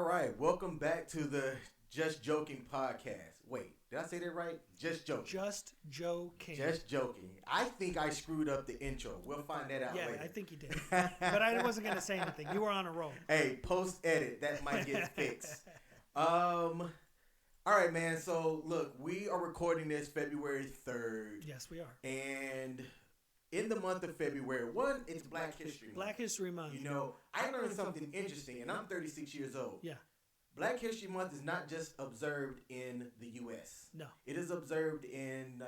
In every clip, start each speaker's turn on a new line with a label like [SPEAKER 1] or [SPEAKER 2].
[SPEAKER 1] All right, welcome back to the Just Joking podcast. Wait, did I say that right? Just joking.
[SPEAKER 2] Just joking.
[SPEAKER 1] Just joking. I think I screwed up the intro. We'll find that out later.
[SPEAKER 2] Yeah, I think you did. But I wasn't going to say anything. You were on a roll.
[SPEAKER 1] Hey, post edit. That might get fixed. All right, man. So, look, we are recording this February 3rd.
[SPEAKER 2] Yes, we are.
[SPEAKER 1] And in the month of February, it's Black History Month.
[SPEAKER 2] Black History Month.
[SPEAKER 1] You know, I learned something interesting, and I'm 36 years old.
[SPEAKER 2] Yeah.
[SPEAKER 1] Black History Month is not just observed in the U.S.
[SPEAKER 2] No.
[SPEAKER 1] It is observed in,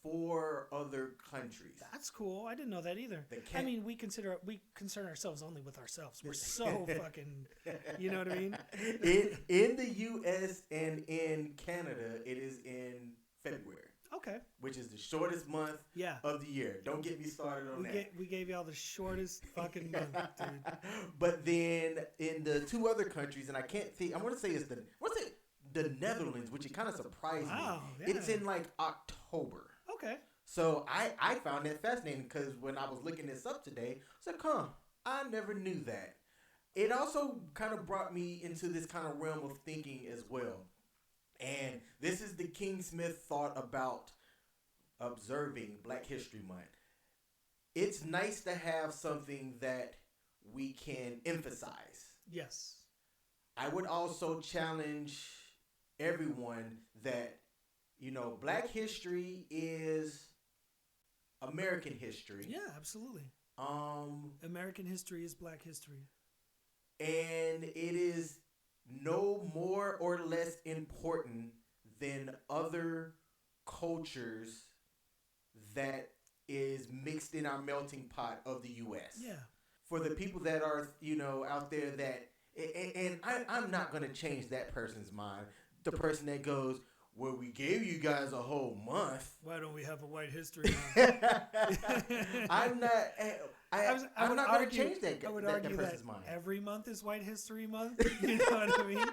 [SPEAKER 1] 4 other countries.
[SPEAKER 2] That's cool. I didn't know that either. I mean, we concern ourselves only with ourselves. We're so fucking, you know what I mean?
[SPEAKER 1] In the U.S. and in Canada, it is in February.
[SPEAKER 2] Okay.
[SPEAKER 1] Which is the shortest month of the year. Don't get me started on that.
[SPEAKER 2] We gave y'all the shortest fucking month, dude.
[SPEAKER 1] But then in the 2 other countries, and I can't think, I want to say it's the Netherlands, which it kind of surprised me.
[SPEAKER 2] Yeah.
[SPEAKER 1] It's in October.
[SPEAKER 2] Okay.
[SPEAKER 1] So I found that fascinating because when I was looking this up today, I was like, I never knew that. It also kind of brought me into this kind of realm of thinking as well. And this is the King Smith thought about observing Black History Month. It's nice to have something that we can emphasize.
[SPEAKER 2] Yes.
[SPEAKER 1] I would also challenge everyone that, Black history is American history.
[SPEAKER 2] Yeah, absolutely. American history is Black history.
[SPEAKER 1] And it is no more or less important than other cultures that is mixed in our melting pot of the U.S.
[SPEAKER 2] Yeah.
[SPEAKER 1] For the people that are, out there that, and I'm not going to change that person's mind. The person that goes, well, we gave you guys a whole month.
[SPEAKER 2] Why don't we have a White History Month?
[SPEAKER 1] I'm not going to change that.
[SPEAKER 2] I would
[SPEAKER 1] that
[SPEAKER 2] argue
[SPEAKER 1] person's
[SPEAKER 2] that
[SPEAKER 1] mind.
[SPEAKER 2] Every month is White History Month. You know what I mean?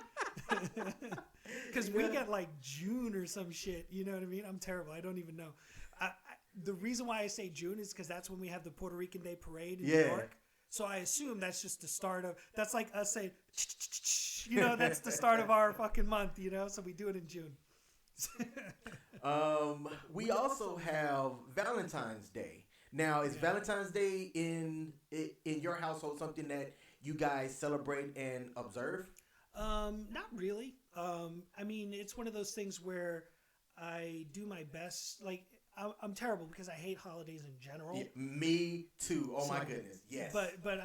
[SPEAKER 2] Because we get June or some shit. You know what I mean? I'm terrible. I don't even know. The reason why I say June is because that's when we have the Puerto Rican Day Parade in New York. So I assume that's just the start of. That's like us saying, that's the start of our fucking month. So we do it in June.
[SPEAKER 1] We also have Valentine's Day. Now, is Valentine's Day in your household something that you guys celebrate and observe?
[SPEAKER 2] Not really. I mean, it's one of those things where I do my best. I'm terrible because I hate holidays in general.
[SPEAKER 1] Yeah, me too. Oh my goodness. Yes.
[SPEAKER 2] But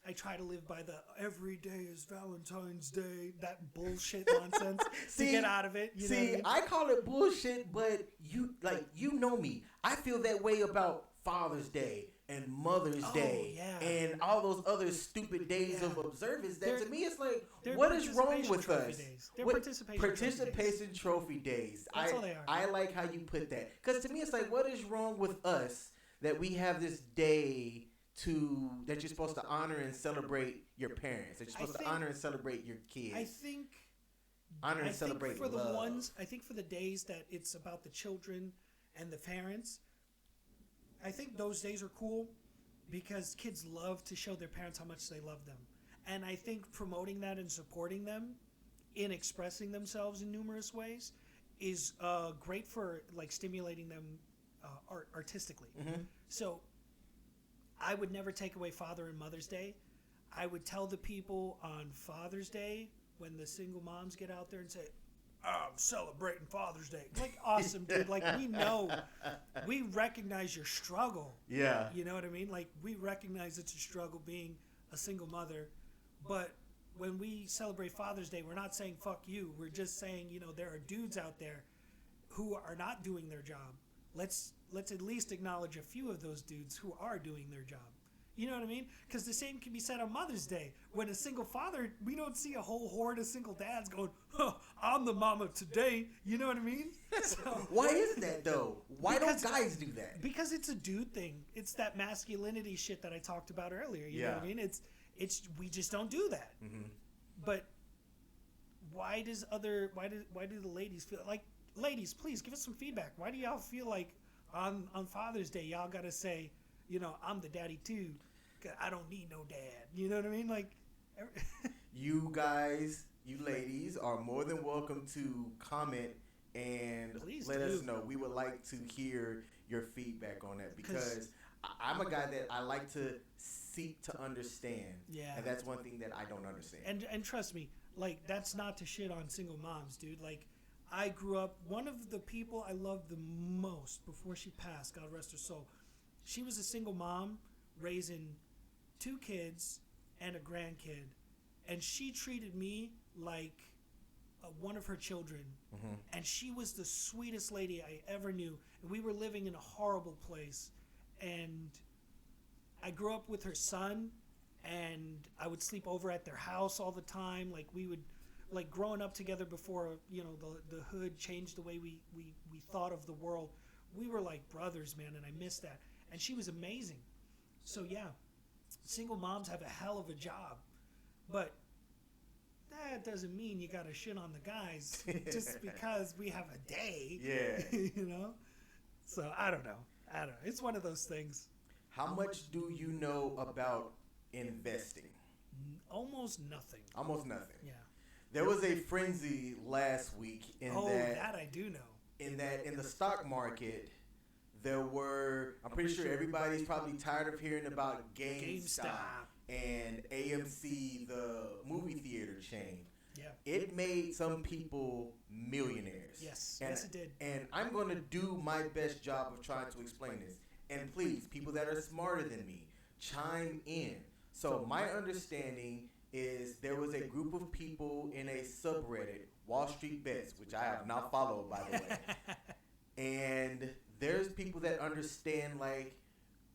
[SPEAKER 2] I try to live by the every day is Valentine's Day, that bullshit nonsense to get out of it. You know what I mean?
[SPEAKER 1] I call it bullshit, but you know me. I feel that way about Father's Day and Mother's Day and all those other stupid days of observance. That to me, it's like, what is wrong with us?
[SPEAKER 2] They're participation
[SPEAKER 1] trophy days.
[SPEAKER 2] That's all they are.
[SPEAKER 1] I like how you put that, because to me, it's like, what is wrong with us that we have this day that you're supposed to honor and celebrate your parents, that you're supposed to honor and celebrate your kids.
[SPEAKER 2] I think
[SPEAKER 1] honor and celebrate
[SPEAKER 2] for
[SPEAKER 1] love.
[SPEAKER 2] The ones, I think for the days that it's about the children and the parents, I think those days are cool because kids love to show their parents how much they love them. And I think promoting that and supporting them in expressing themselves in numerous ways is great for stimulating them artistically. Mm-hmm. So I would never take away Father and Mother's Day. I would tell the people on Father's Day when the single moms get out there and say, I'm celebrating Father's Day. Awesome, dude. We recognize your struggle.
[SPEAKER 1] Yeah.
[SPEAKER 2] You know what I mean? We recognize it's a struggle being a single mother. But when we celebrate Father's Day, we're not saying fuck you. We're just saying, there are dudes out there who are not doing their job. Let's at least acknowledge a few of those dudes who are doing their job. You know what I mean? Because the same can be said on Mother's Day. When a single father, we don't see a whole horde of single dads going, I'm the mama today. You know what I mean? So,
[SPEAKER 1] why is that, though? Why don't guys do that?
[SPEAKER 2] Because it's a dude thing. It's that masculinity shit that I talked about earlier. You know what I mean? It's we just don't do that. Mm-hmm. But why do the ladies feel like, ladies, please give us some feedback. Why do y'all feel like on Father's Day y'all gotta say, I'm the daddy too? I don't need no dad. You know what I mean?
[SPEAKER 1] you guys, you ladies, are more than welcome to comment and
[SPEAKER 2] Please
[SPEAKER 1] let
[SPEAKER 2] do.
[SPEAKER 1] us know. We would like to hear your feedback on that because I'm a guy that I like to seek to understand.
[SPEAKER 2] Yeah.
[SPEAKER 1] And that's one thing that I don't understand.
[SPEAKER 2] And trust me, like that's not to shit on single moms, dude. Like I grew up, one of the people I loved the most before she passed, God rest her soul. She was a single mom raising 2 kids and a grandkid, and she treated me like one of her children.
[SPEAKER 1] Mm-hmm.
[SPEAKER 2] And she was the sweetest lady I ever knew. And we were living in a horrible place, and I grew up with her son, and I would sleep over at their house all the time. Like we would, like growing up together before, you know, the hood changed the way we thought of the world. We were like brothers, man, and I miss that. And she was amazing. So yeah, single moms have a hell of a job, but that doesn't mean you gotta shit on the guys just because we have a day.
[SPEAKER 1] Yeah.
[SPEAKER 2] You know? So I don't know. It's one of those things.
[SPEAKER 1] How much do you know about investing?
[SPEAKER 2] Almost nothing.
[SPEAKER 1] Almost nothing.
[SPEAKER 2] Yeah.
[SPEAKER 1] There was a frenzy last week in
[SPEAKER 2] that I do know.
[SPEAKER 1] in the stock market. There were, I'm pretty sure everybody's probably tired of hearing about GameStop and AMC, the movie theater chain.
[SPEAKER 2] Yeah.
[SPEAKER 1] It made some people millionaires.
[SPEAKER 2] Yes.
[SPEAKER 1] And,
[SPEAKER 2] Yes, it did.
[SPEAKER 1] And I'm going to do my best job of trying to explain this. And please, people that are smarter than me, chime in. So my understanding is there was a group of people in a subreddit, Wall Street Bets, which I have not followed, by the way. And there's people that understand, like,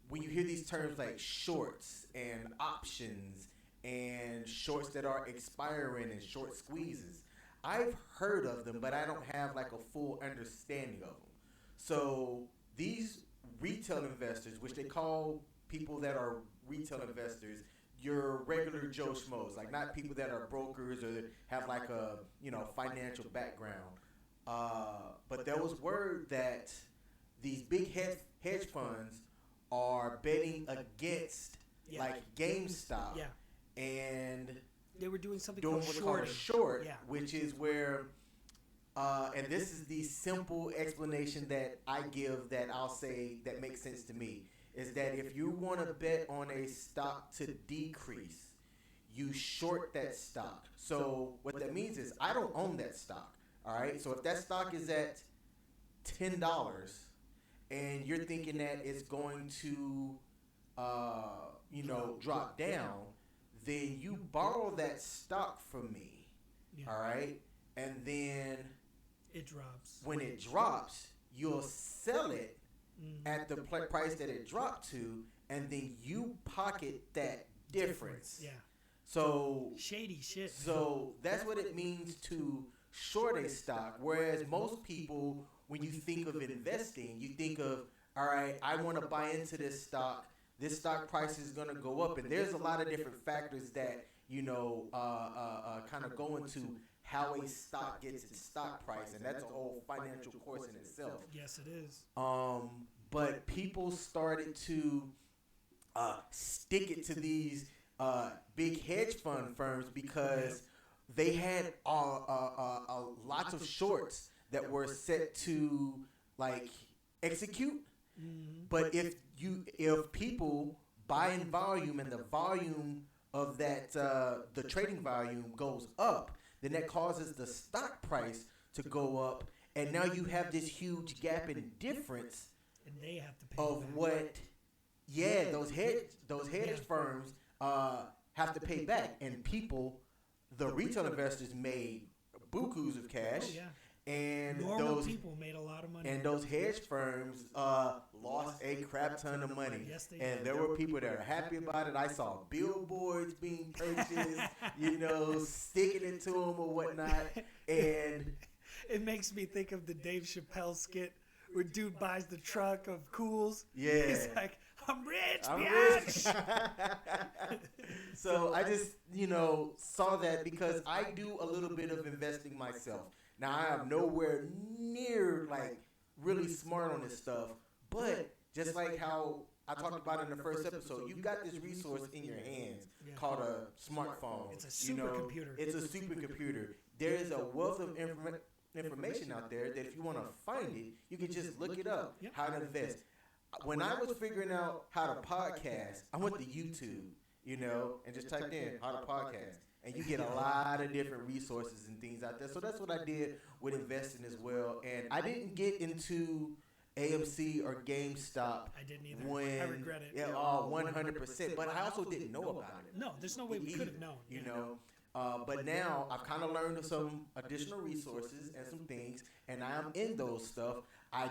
[SPEAKER 1] when you hear these terms like shorts and options and shorts that are expiring and short squeezes. I've heard of them, but I don't have like a full understanding of them. So these retail investors, which they call people that are retail investors, your regular Joe Schmoes, like not people that are brokers or have like a, you know, financial background. But there was word that these big hedge funds are betting against like GameStop.
[SPEAKER 2] Yeah.
[SPEAKER 1] And
[SPEAKER 2] They were doing something
[SPEAKER 1] doing
[SPEAKER 2] called
[SPEAKER 1] what's called a
[SPEAKER 2] shorting.
[SPEAKER 1] short,
[SPEAKER 2] Yeah.
[SPEAKER 1] which is where, and this is the simple explanation that I give that I'll say that makes sense to me, is that if you want to bet on a stock to decrease, you short that stock. So what that means is I don't own that stock. All right. So if that stock is at $10 and you're thinking that it's going to, drop down, then you borrow that stock from me.
[SPEAKER 2] Yeah.
[SPEAKER 1] All right. And then
[SPEAKER 2] It drops.
[SPEAKER 1] when it drops, you'll sell it at the price that it dropped to, and then you pocket that difference.
[SPEAKER 2] Yeah.
[SPEAKER 1] So
[SPEAKER 2] Shady shit.
[SPEAKER 1] so that's what it means to short a stock. Whereas most people, when you think of investing, you think of, all right, I want to buy into this stock. This stock price is going to go up, and there's a lot of different factors that kind of go into how a stock gets its stock price, and that's a whole financial course in itself.
[SPEAKER 2] Yes, it is.
[SPEAKER 1] But people started to stick it to these big hedge fund firms because they had lots of shorts that were set to like execute. But if people buy in volume and the volume of that the trading volume goes up, then that causes the stock price to go up, and now you have this huge gap in difference
[SPEAKER 2] And they have to pay
[SPEAKER 1] of
[SPEAKER 2] back.
[SPEAKER 1] what those hedge firms have to pay back, and people, the retail investors, made bukus of cash.
[SPEAKER 2] Oh, yeah.
[SPEAKER 1] And
[SPEAKER 2] Normal
[SPEAKER 1] those
[SPEAKER 2] people made a lot of money.
[SPEAKER 1] and those hedge firms lost a crap ton of money.
[SPEAKER 2] Yes, they
[SPEAKER 1] and
[SPEAKER 2] did.
[SPEAKER 1] there were people that are happy about it. I saw billboards being purchased, sticking it to them or whatnot. And
[SPEAKER 2] It makes me think of the Dave Chappelle skit where dude buys the truck of Cools.
[SPEAKER 1] Yeah.
[SPEAKER 2] He's like, I'm rich,
[SPEAKER 1] I'm
[SPEAKER 2] bitch.
[SPEAKER 1] rich. So I just, saw that because I do a little bit of investing myself. Now I am nowhere near like really smart on this stuff, but just like how I talked about it in the first episode. You've got this resource in your hands called a smartphone.
[SPEAKER 2] It's a supercomputer.
[SPEAKER 1] It's a supercomputer. There is a wealth of information out there that if you want to find it, you can just look it up, how to invest. When I was figuring out how to podcast, I went to YouTube, and just typed in how to podcast. And you get a lot of different resources and things out there. So that's what I did with investing as well. And I didn't get into AMC or GameStop.
[SPEAKER 2] I didn't either. I regret it.
[SPEAKER 1] Yeah, 100%. But I also didn't know about it.
[SPEAKER 2] No, there's no way we could have known.
[SPEAKER 1] But now I've kind of learned some additional resources and some things, and I am in those stuff. I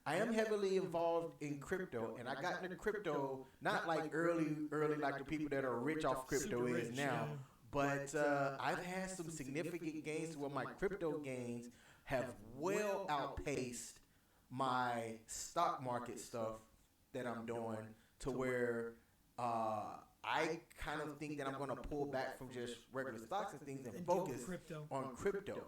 [SPEAKER 1] am heavily involved in crypto, and I got into crypto not like early like the people that are rich off crypto is now. But I've had some significant gains where my crypto gains have well outpaced my stock market stuff that I'm doing, to where I kind of think that I'm going to pull back from just regular stocks and things and focus on crypto,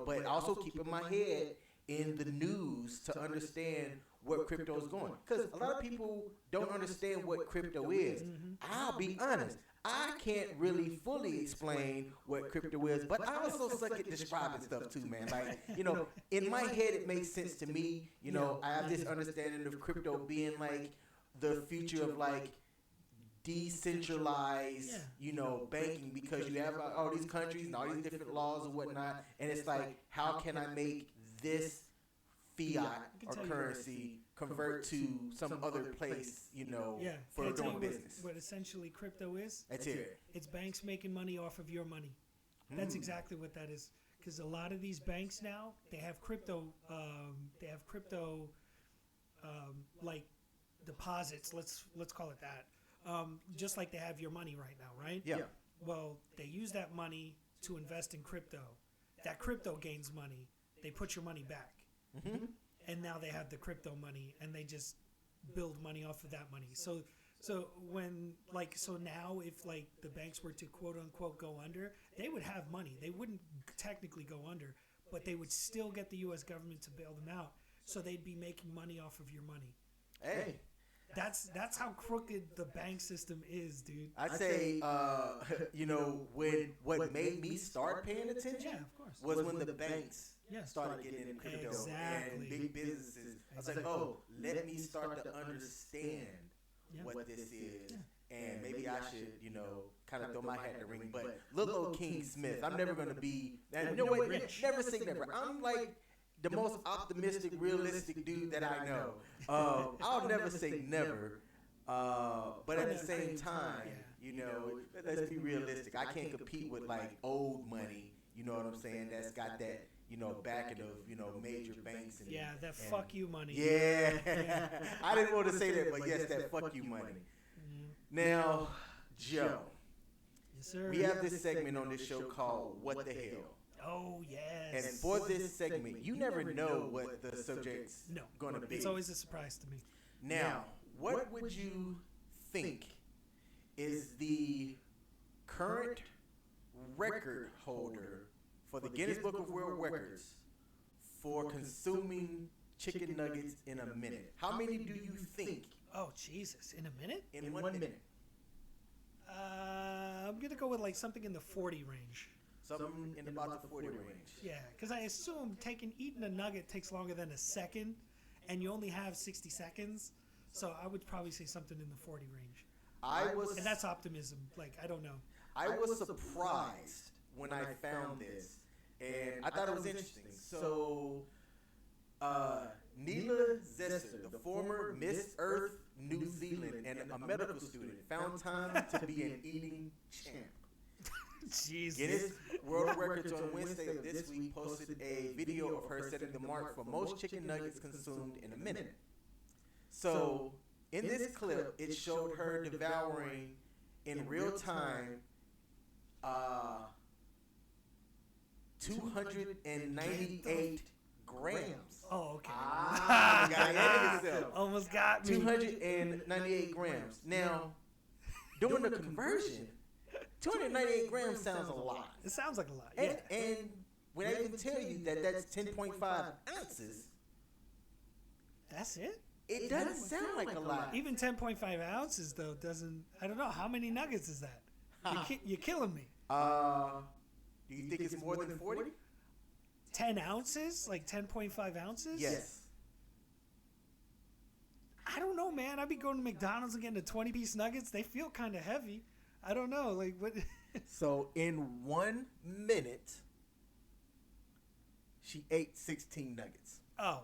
[SPEAKER 1] but also keeping my head in the news to understand what crypto is going. Because a lot of people don't understand what crypto is. I'll be honest. I can't really fully explain what crypto is, but I also suck at describing stuff too, man. Like, in my head it makes sense to me. I have this understanding of crypto being like the future of like decentralized, banking, because you have all these countries and all these different laws and whatnot, and it's like, how can I make this fiat or currency convert to some other place, for doing business?
[SPEAKER 2] What essentially crypto is?
[SPEAKER 1] That's it.
[SPEAKER 2] It's banks making money off of your money. That's exactly what that is. Because a lot of these banks now, they have crypto. Like deposits. Let's call it that. Just like they have your money right now, right?
[SPEAKER 1] Yeah.
[SPEAKER 2] Well, they use that money to invest in crypto. That crypto gains money. They put your money back. And now they have the crypto money, and they just build money off of that money. So now if like the banks were to quote unquote go under, they would have money. They wouldn't technically go under, but they would still get the U.S. government to bail them out. So they'd be making money off of your money.
[SPEAKER 1] Hey.
[SPEAKER 2] That's how crooked the bank system is, dude.
[SPEAKER 1] I'd say, what made me start paying attention was when the banks started getting into crypto and big businesses. I was like, let me start to understand what this is. And maybe I should, kind of throw my hat in the ring. But little old King Smith, I'm never going to be, never say never. I'm like the most optimistic, realistic dude that I know. I'll never say never, but at the same time, let's be realistic. I can't compete with like old money. You know what I'm saying? That's got that, backing of, major banks and
[SPEAKER 2] that fuck you money.
[SPEAKER 1] Yeah, I didn't want to say that, but yes, that fuck you money. Now, Joe.
[SPEAKER 2] Yes, sir.
[SPEAKER 1] We have this segment on this show called "What the Hell."
[SPEAKER 2] Oh, yes.
[SPEAKER 1] And for this segment, you never know what the subject's going to be.
[SPEAKER 2] It's always a surprise to me.
[SPEAKER 1] Now, what would you think is the current record holder for the Guinness Book of World Records for consuming chicken nuggets in a minute? How many do you think?
[SPEAKER 2] Oh, Jesus. In a minute?
[SPEAKER 1] In 1 minute.
[SPEAKER 2] I'm going to go with like something in the 40 range.
[SPEAKER 1] Something in about the 40 range.
[SPEAKER 2] Yeah, because I assume eating a nugget takes longer than a second, and you only have 60 seconds. So I would probably say something in the 40 range. And that's optimism. Like, I don't know.
[SPEAKER 1] I was surprised when I found this, and I thought it was interesting. So, Neela Zester, the former Miss Earth New Zealand and a medical student, found time to be an eating champ.
[SPEAKER 2] Jesus.
[SPEAKER 1] Guinness World Records on Wednesday of this week posted a video of her setting the mark for most chicken nuggets consumed in a minute. So, in this clip, it showed her devouring in real time 298 grams.
[SPEAKER 2] Oh, okay.
[SPEAKER 1] Got yourself.
[SPEAKER 2] Almost got me.
[SPEAKER 1] 298 grams. Now, doing the conversion, 298 grams sounds a lot.
[SPEAKER 2] It sounds like a lot, yeah.
[SPEAKER 1] And when I even tell you that that's 10.5 ounces.
[SPEAKER 2] That's it?
[SPEAKER 1] It doesn't sound like a lot.
[SPEAKER 2] Even 10.5 ounces though doesn't. I don't know how many nuggets is that. You're killing me.
[SPEAKER 1] Do you think it's more than 40?
[SPEAKER 2] 10 ounces, like 10.5 ounces.
[SPEAKER 1] Yes.
[SPEAKER 2] I don't know, man. I'd be going to McDonald's and getting a 20-piece nuggets. They feel kind of heavy. I don't know, like what.
[SPEAKER 1] So in 1 minute, she ate 16 nuggets.
[SPEAKER 2] Oh.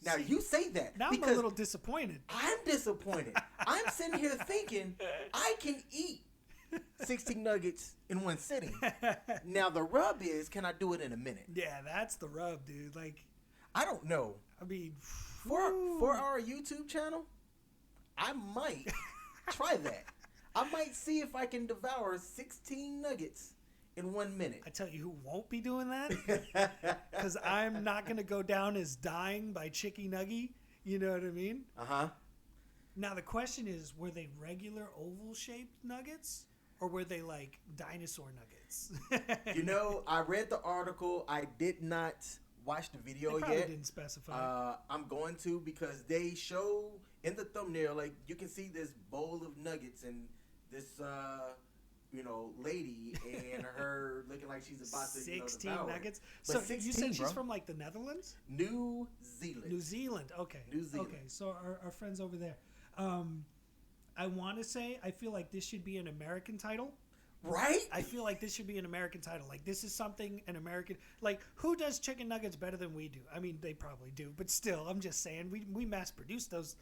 [SPEAKER 1] Now you say that.
[SPEAKER 2] Now I'm a little disappointed.
[SPEAKER 1] I'm disappointed. I'm sitting here thinking I can eat 16 nuggets in one sitting. Now the rub is, can I do it in a minute?
[SPEAKER 2] Yeah, that's the rub, dude. Like,
[SPEAKER 1] I don't know.
[SPEAKER 2] I mean,
[SPEAKER 1] For our YouTube channel, I might try that. I might see if I can devour 16 nuggets in 1 minute.
[SPEAKER 2] I tell you who won't be doing that, because I'm not going to go down as dying by Chicky Nuggy. You know what I mean?
[SPEAKER 1] Uh-huh.
[SPEAKER 2] Now the question is, were they regular oval-shaped nuggets, or were they like dinosaur nuggets?
[SPEAKER 1] You know, I read the article. I did not watch the video
[SPEAKER 2] They probably
[SPEAKER 1] yet.
[SPEAKER 2] didn't specify.
[SPEAKER 1] I'm going to, because they show in the thumbnail, like, you can see this bowl of nuggets and this lady and her looking like she's about to
[SPEAKER 2] 16
[SPEAKER 1] devour.
[SPEAKER 2] nuggets.
[SPEAKER 1] But
[SPEAKER 2] So
[SPEAKER 1] 16,
[SPEAKER 2] you said she's
[SPEAKER 1] bro.
[SPEAKER 2] from like the Netherlands?
[SPEAKER 1] New Zealand.
[SPEAKER 2] New Zealand. Okay.
[SPEAKER 1] New Zealand.
[SPEAKER 2] Okay. So our friends over there. I want to say I feel like this should be an American title.
[SPEAKER 1] Right?
[SPEAKER 2] I feel like this should be an American title. Like, this is something an American, like, who does chicken nuggets better than we do? I mean, they probably do, but still, I'm just saying we mass produce those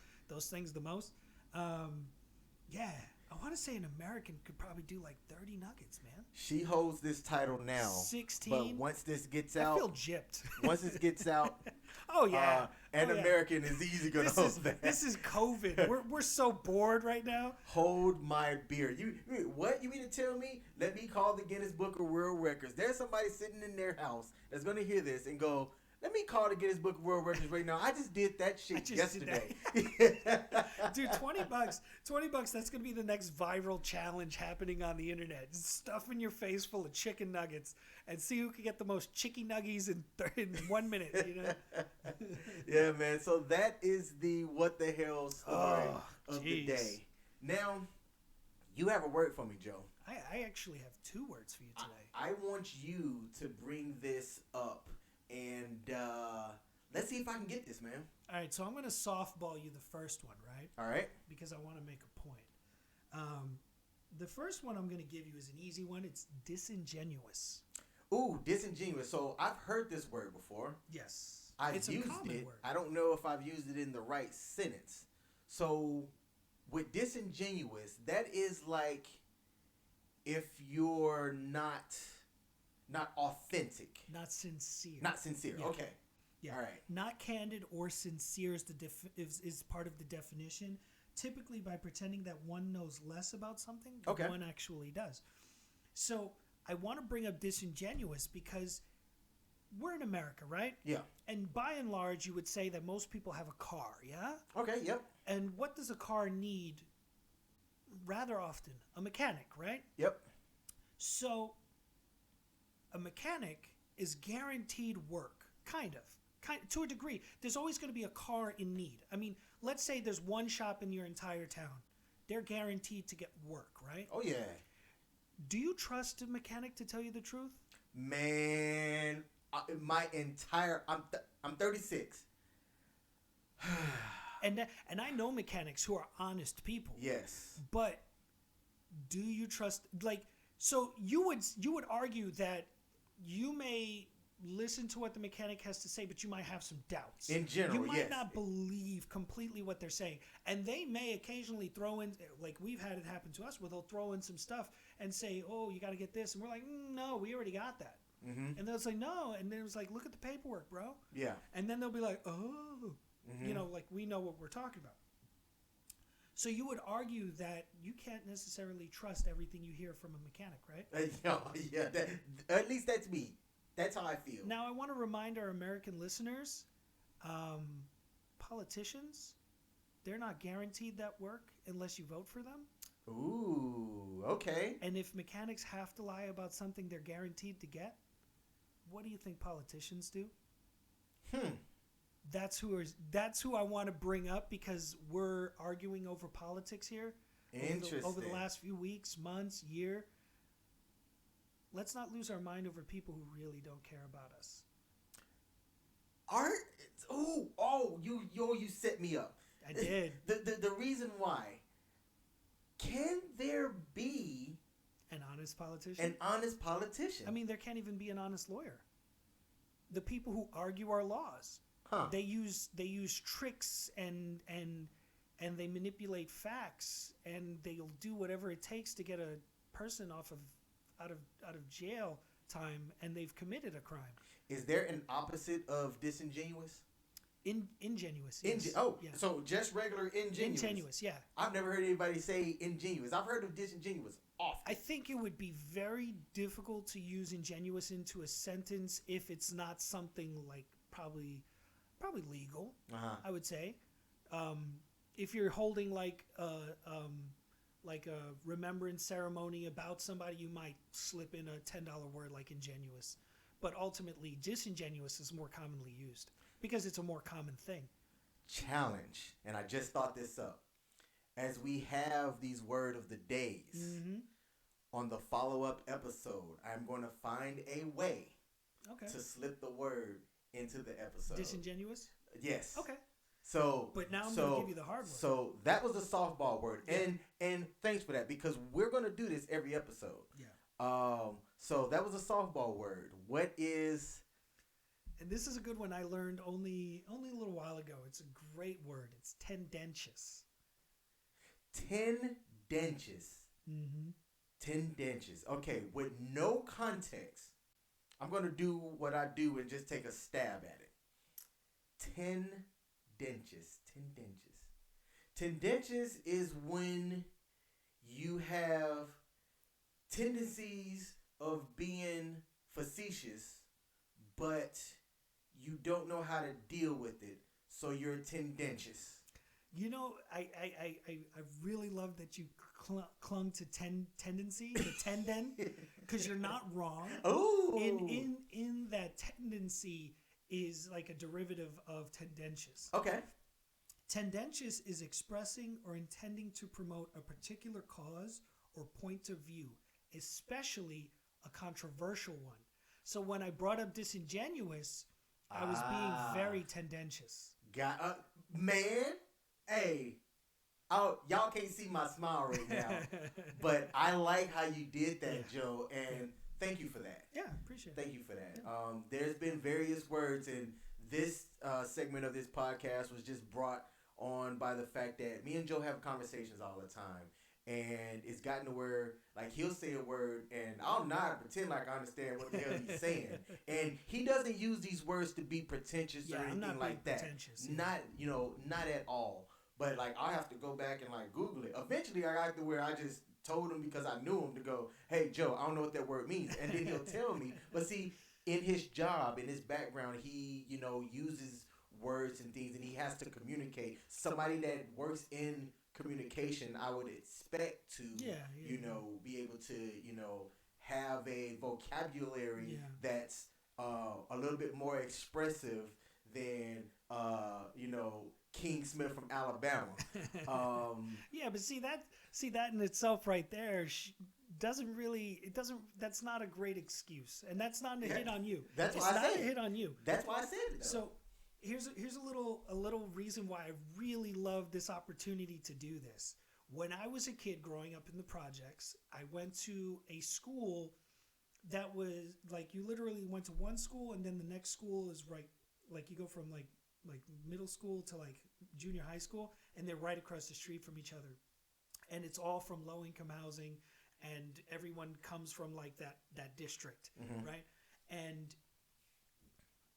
[SPEAKER 2] things the most. Yeah, I want to say an American could probably do like 30 nuggets, man.
[SPEAKER 1] She holds this title now.
[SPEAKER 2] 16.
[SPEAKER 1] But once this gets
[SPEAKER 2] I
[SPEAKER 1] out,
[SPEAKER 2] feel gypped.
[SPEAKER 1] once this gets out,
[SPEAKER 2] Oh yeah,
[SPEAKER 1] an
[SPEAKER 2] Oh, yeah.
[SPEAKER 1] American is easy gonna hold that.
[SPEAKER 2] This is COVID. We're so bored right now.
[SPEAKER 1] Hold my beer. What you mean to tell me? Let me call the Guinness Book of World Records. There's somebody sitting in their house that's gonna hear this and go, let me call the Guinness Book of World Records right now. I just did that shit yesterday.
[SPEAKER 2] Dude, $20. $20. That's gonna be the next viral challenge happening on the internet. Just stuff in your face full of chicken nuggets and see who can get the most chicky nuggies in 1 minute. You know?
[SPEAKER 1] Yeah, man. So that is the what the hell story of the
[SPEAKER 2] jeez.
[SPEAKER 1] day. Now, you have a word for me, Joe.
[SPEAKER 2] I actually have 2 words for you today.
[SPEAKER 1] I want you to bring this up, and let's see if I can get this, man.
[SPEAKER 2] All right, so I'm gonna softball you the first one, right?
[SPEAKER 1] All right.
[SPEAKER 2] Because I want to make a point. The first one I'm gonna give you is an easy one. It's disingenuous.
[SPEAKER 1] Ooh, disingenuous. So I've heard this word before.
[SPEAKER 2] Yes,
[SPEAKER 1] I've
[SPEAKER 2] it's
[SPEAKER 1] used
[SPEAKER 2] a common
[SPEAKER 1] it.
[SPEAKER 2] word.
[SPEAKER 1] I don't know if I've used it in the right sentence. So with disingenuous, that is like if you're not authentic,
[SPEAKER 2] Not sincere.
[SPEAKER 1] not sincere.
[SPEAKER 2] Yeah.
[SPEAKER 1] Okay.
[SPEAKER 2] Yeah.
[SPEAKER 1] All right.
[SPEAKER 2] Not candid or sincere is is part of the definition. Typically, by pretending that one knows less about something than
[SPEAKER 1] Okay.
[SPEAKER 2] one actually does. So I want to bring up disingenuous because we're in America, right?
[SPEAKER 1] Yeah.
[SPEAKER 2] And by and large, you would say that most people have a car, yeah?
[SPEAKER 1] Okay. Yep.
[SPEAKER 2] And what does a car need rather often? A mechanic, right?
[SPEAKER 1] Yep.
[SPEAKER 2] So a mechanic is guaranteed work, kind of to a degree. There's always going to be a car in need. I mean, let's say there's one shop in your entire town. They're guaranteed to get work, right?
[SPEAKER 1] Oh yeah.
[SPEAKER 2] Do you trust a mechanic to tell you the truth?
[SPEAKER 1] Man, I'm 36.
[SPEAKER 2] And I know mechanics who are honest people.
[SPEAKER 1] Yes.
[SPEAKER 2] But do you trust, like, so you would argue that you may listen to what the mechanic has to say, but you might have some doubts.
[SPEAKER 1] In general,
[SPEAKER 2] you might
[SPEAKER 1] yes.
[SPEAKER 2] not believe completely what they're saying, and they may occasionally throw in, like we've had it happen to us, where they'll throw in some stuff and say, "Oh, you got to get this," and we're like, "No, we already got that."
[SPEAKER 1] Mm-hmm.
[SPEAKER 2] And they'll say, "No," and then it was like, "Look at the paperwork, bro."
[SPEAKER 1] Yeah.
[SPEAKER 2] And then they'll be like, "Oh," you know, like we know what we're talking about. So you would argue that you can't necessarily trust everything you hear from a mechanic, right?
[SPEAKER 1] Yeah. At least that's me. That's how I feel.
[SPEAKER 2] Now, I want to remind our American listeners, politicians, they're not guaranteed that work unless you vote for them.
[SPEAKER 1] Ooh, okay.
[SPEAKER 2] And if mechanics have to lie about something they're guaranteed to get, what do you think politicians do? that's who I want to bring up because we're arguing over politics here.
[SPEAKER 1] Interesting.
[SPEAKER 2] Over the last few weeks, months, year. Let's not lose our mind over people who really don't care about us.
[SPEAKER 1] Art. You set me up.
[SPEAKER 2] I did.
[SPEAKER 1] The reason why. Can there be
[SPEAKER 2] an honest politician?
[SPEAKER 1] An honest politician.
[SPEAKER 2] I mean, there can't even be an honest lawyer. The people who argue our laws, they use tricks and they manipulate facts, and they'll do whatever it takes to get a person out of jail time, and they've committed a crime.
[SPEAKER 1] Is there an opposite of disingenuous?
[SPEAKER 2] Ingenuous. Yes. Yeah.
[SPEAKER 1] So just regular ingenuous.
[SPEAKER 2] Ingenuous, yeah.
[SPEAKER 1] I've never heard anybody say ingenuous. I've heard of disingenuous often.
[SPEAKER 2] I think it would be very difficult to use ingenuous into a sentence if it's not something like probably legal. I would say, if you're holding like a remembrance ceremony about somebody, you might slip in a $10 word like ingenuous. But ultimately, disingenuous is more commonly used because it's a more common thing.
[SPEAKER 1] Challenge, and I just thought this up. As we have these word of the days on the follow-up episode, I'm going to find a way to slip the word into the episode.
[SPEAKER 2] Disingenuous?
[SPEAKER 1] Yes.
[SPEAKER 2] Okay.
[SPEAKER 1] So,
[SPEAKER 2] but now I'm going to give you the hard one.
[SPEAKER 1] So that was a softball word, and thanks for that because we're going to do this every episode.
[SPEAKER 2] Yeah.
[SPEAKER 1] So that was a softball word. What is?
[SPEAKER 2] And this is a good one I learned only a little while ago. It's a great word. It's tendentious.
[SPEAKER 1] Tendentious. Tendentious. Okay, with no context, I'm going to do what I do and just take a stab at it. Tendentious. Tendentious is when you have tendencies of being facetious, but you don't know how to deal with it, so you're tendentious.
[SPEAKER 2] You know, I really love that you clung to tendency, the tenden, because you're not wrong.
[SPEAKER 1] Oh,
[SPEAKER 2] in that tendency is like a derivative of tendentious.
[SPEAKER 1] Okay.
[SPEAKER 2] Tendentious is expressing or intending to promote a particular cause or point of view, especially a controversial one. So when I brought up disingenuous, I was being very tendentious.
[SPEAKER 1] Man, hey, y'all can't see my smile right now, but I like how you did that, Joe, and thank you for that.
[SPEAKER 2] Yeah, appreciate it.
[SPEAKER 1] Thank you for that. There's been various words, and this segment of this podcast was just brought on by the fact that me and Joe have conversations all the time. And it's gotten to where, like, he'll say a word, and I'll nod and pretend like I understand what the hell he's saying. And he doesn't use these words to be pretentious or anything like that. Not at all. But, like, I'll have to go back and, like, Google it. Eventually, I got to where I just told him because I knew him to go, hey, Joe, I don't know what that word means. And then he'll tell me. But, see, in his job, in his background, he, uses words and things, and he has to communicate. Somebody that works in communication, I would expect to, be able to, have a vocabulary that's a little bit more expressive than, King Smith from Alabama.
[SPEAKER 2] Yeah, but see that in itself right there that's not a great excuse, and that's not a hit on you.
[SPEAKER 1] That's why I said it. It's not
[SPEAKER 2] a hit on you.
[SPEAKER 1] That's why I said it, though.
[SPEAKER 2] So here's a little reason why I really love this opportunity to do this. When I was a kid growing up in the projects, I went to a school that was like you literally went to one school and then the next school is right, like you go from like middle school to like junior high school, and they're right across the street from each other, and it's all from low income housing, and everyone comes from like that district, right? And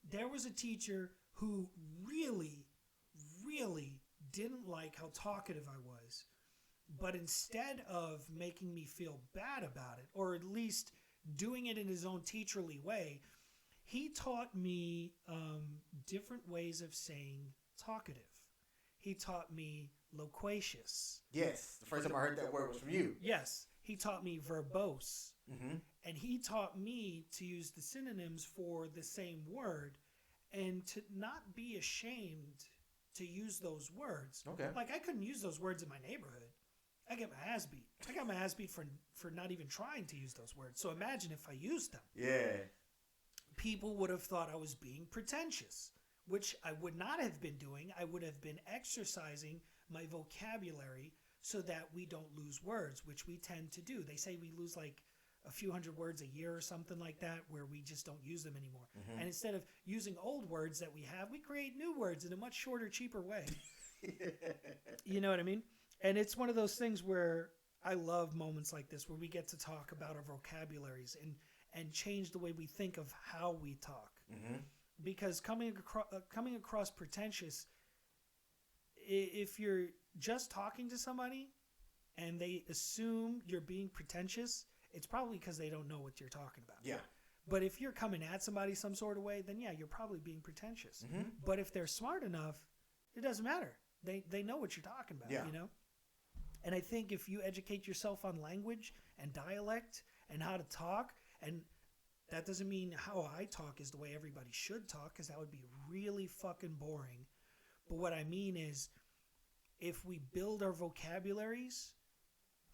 [SPEAKER 2] there was a teacher who really, really didn't like how talkative I was. But instead of making me feel bad about it, or at least doing it in his own teacherly way, he taught me different ways of saying talkative. He taught me loquacious.
[SPEAKER 1] Yes, the first time I heard that word was from you.
[SPEAKER 2] Yes, he taught me verbose. And he taught me to use the synonyms for the same word and to not be ashamed to use those words.
[SPEAKER 1] Okay.
[SPEAKER 2] Like, I couldn't use those words in my neighborhood. I get my ass beat. I got my ass beat for not even trying to use those words. So imagine if I used them.
[SPEAKER 1] Yeah.
[SPEAKER 2] People would have thought I was being pretentious, which I would not have been doing. I would have been exercising my vocabulary so that we don't lose words, which we tend to do. They say we lose like a few hundred words a year or something like that, where we just don't use them anymore. And instead of using old words that we have, we create new words in a much shorter, cheaper way. You know what I mean? And it's one of those things where I love moments like this, where we get to talk about our vocabularies and change the way we think of how we talk. Because coming across pretentious, if you're just talking to somebody and they assume you're being pretentious, it's probably because they don't know what you're talking about.
[SPEAKER 1] Yeah.
[SPEAKER 2] But if you're coming at somebody some sort of way, then yeah, you're probably being pretentious. But if they're smart enough, it doesn't matter. They know what you're talking about, you know? And I think if you educate yourself on language and dialect and how to talk, and that doesn't mean how I talk is the way everybody should talk, because that would be really fucking boring. But what I mean is, if we build our vocabularies,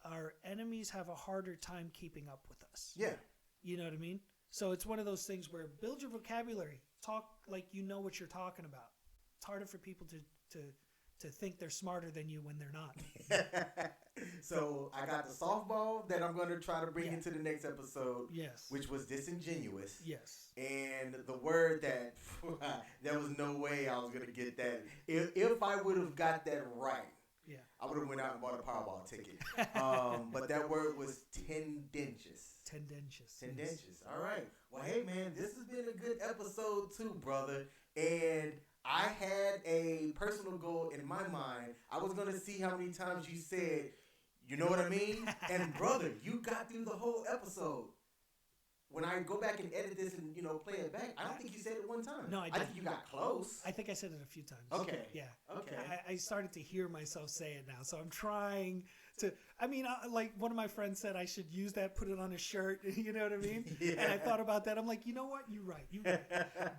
[SPEAKER 2] our enemies have a harder time keeping up with us.
[SPEAKER 1] Yeah.
[SPEAKER 2] You know what I mean? So it's one of those things where build your vocabulary. Talk like you know what you're talking about. It's harder for people to think they're smarter than you when they're not.
[SPEAKER 1] So I got the softball that I'm going to try to bring into the next episode.
[SPEAKER 2] Yes.
[SPEAKER 1] Which was disingenuous.
[SPEAKER 2] Yes.
[SPEAKER 1] And the word that there was no way I was going to get that. If I would have got that right,
[SPEAKER 2] yeah,
[SPEAKER 1] I would have went out and bought a Powerball ticket. But that word was tendentious.
[SPEAKER 2] Tendentious.
[SPEAKER 1] Tendentious. All right. Well, hey, man, this has been a good episode too, brother. And I had a personal goal in my mind. I was going to see how many times you said, you know what I mean? And brother, you got through the whole episode. When I go back and edit this and, play it back, I don't think you said it one time.
[SPEAKER 2] No, I
[SPEAKER 1] think you got close.
[SPEAKER 2] I think I said it a few times.
[SPEAKER 1] Okay.
[SPEAKER 2] Yeah.
[SPEAKER 1] Okay.
[SPEAKER 2] I started to hear myself say it now, so I'm trying to. I mean, like one of my friends said, I should use that, put it on a shirt. You know what I mean?
[SPEAKER 1] Yeah.
[SPEAKER 2] And I thought about that. I'm like, you know what? You're right.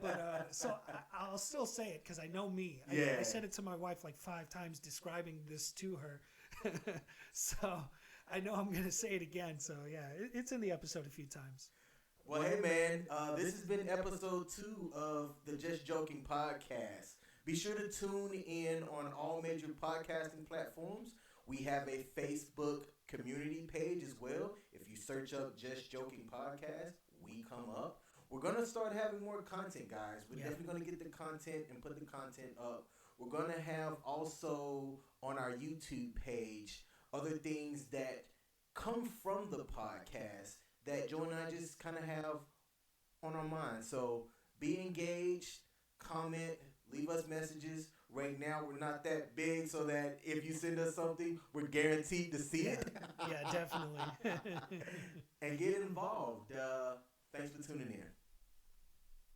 [SPEAKER 2] But so I'll still say it because I know me.
[SPEAKER 1] Yeah.
[SPEAKER 2] I said it to my wife like 5 times, describing this to her. So I know I'm gonna say it again. So yeah, it's in the episode a few times.
[SPEAKER 1] Well, hey, man, this has been episode 2 of the Just Joking podcast. Be sure to tune in on all major podcasting platforms. We have a Facebook community page as well. If you search up Just Joking podcast, we come up. We're going to start having more content, guys. We're definitely going to get the content and put the content up. We're going to have also on our YouTube page other things that come from the podcast that Joe and I just kind of have on our mind. So be engaged, comment, leave us messages. Right now, we're not that big, so that if you send us something, we're guaranteed to see it.
[SPEAKER 2] Yeah, definitely.
[SPEAKER 1] And get involved. Thanks for tuning in.